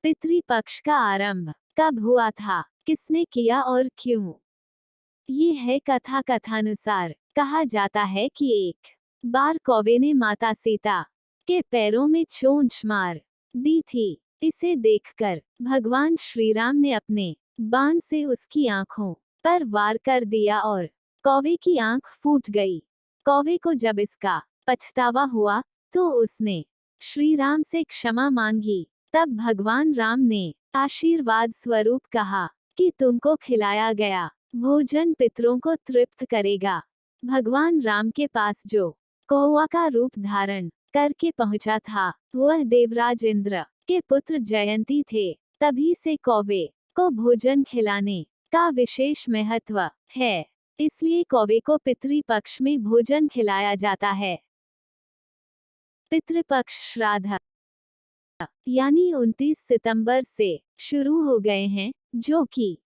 पितृपक्ष का आरंभ कब हुआ था, किसने किया और क्यों? ये है कथा। कथानुसार कहा जाता है कि एक बार कौवे ने माता सीता के पैरों में चोंच मार दी थी। इसे देखकर भगवान श्री राम ने अपने बाण से उसकी आंखों पर वार कर दिया और कौवे की आंख फूट गई। कौवे को जब इसका पछतावा हुआ तो उसने श्री राम से क्षमा मांगी। तब भगवान राम ने आशीर्वाद स्वरूप कहा कि तुमको खिलाया गया भोजन पितरों को तृप्त करेगा। भगवान राम के पास जो कौवा का रूप धारण करके पहुंचा था वह देवराज इंद्र के पुत्र जयंती थे। तभी से कौवे को भोजन खिलाने का विशेष महत्व है, इसलिए कौवे को पितृपक्ष में भोजन खिलाया जाता है। पितृपक्ष श्राद्ध यानी 29 सितंबर से शुरू हो गए हैं, जो कि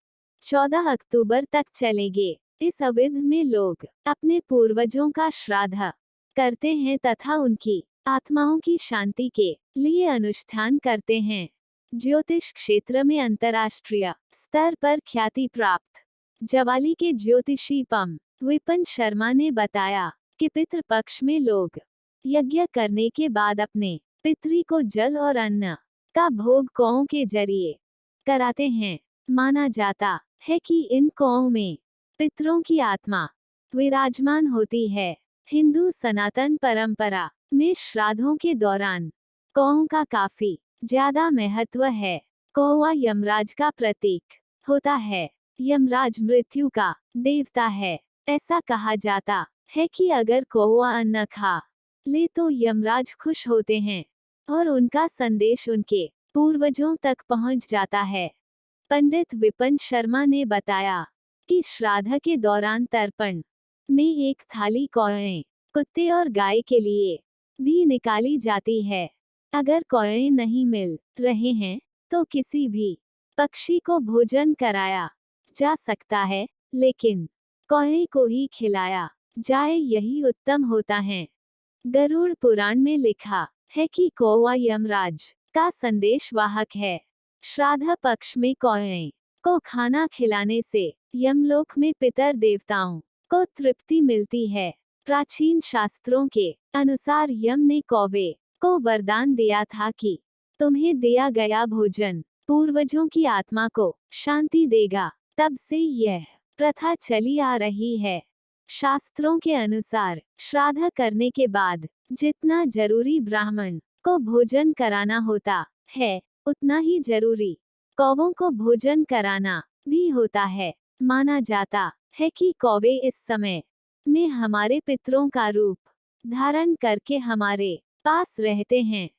14 अक्टूबर तक चलेंगे। इस अवधि में लोग अपने पूर्वजों का श्राद्ध करते हैं तथा उनकी आत्माओं की शांति के लिए अनुष्ठान करते हैं। ज्योतिष क्षेत्र में अंतर्राष्ट्रीय स्तर पर ख्याति प्राप्त जवाली के ज्योतिषी पम विपिन शर्मा ने बताया कि पितृपक्ष में लोग यज्ञ करने के बाद अपने पितरी को जल और अन्न का भोग कौओं के जरिए कराते हैं। माना जाता है कि इन कौओं में पितरों की आत्मा विराजमान होती है। हिंदू सनातन परंपरा में श्राद्धों के दौरान कौओं का काफी ज्यादा महत्व है। कौवा यमराज का प्रतीक होता है। यमराज मृत्यु का देवता है। ऐसा कहा जाता है कि अगर कौवा अन्न खा ले तो यमराज खुश होते हैं और उनका संदेश उनके पूर्वजों तक पहुंच जाता है। पंडित विपिन शर्मा ने बताया कि श्राद्ध के दौरान तर्पण में एक थाली कौएं, कुत्ते और गाय के लिए भी निकाली जाती है। अगर कौएं नहीं मिल रहे हैं तो किसी भी पक्षी को भोजन कराया जा सकता है, लेकिन कौएं को ही खिलाया जाए यही उत्तम होता है। गरुड़ पुराण में लिखा है कि कौवा यमराज का संदेश वाहक है। श्राद्ध पक्ष में कौएं को खाना खिलाने से यमलोक में पितर देवताओं को तृप्ति मिलती है। प्राचीन शास्त्रों के अनुसार यम ने कौवे को वरदान दिया था कि तुम्हें दिया गया भोजन पूर्वजों की आत्मा को शांति देगा। तब से यह प्रथा चली आ रही है। शास्त्रों के अनुसार श्राद्ध करने के बाद जितना जरूरी ब्राह्मण को भोजन कराना होता है, उतना ही जरूरी कौवों को भोजन कराना भी होता है। माना जाता है कि कौवे इस समय में हमारे पितरों का रूप धारण करके हमारे पास रहते हैं।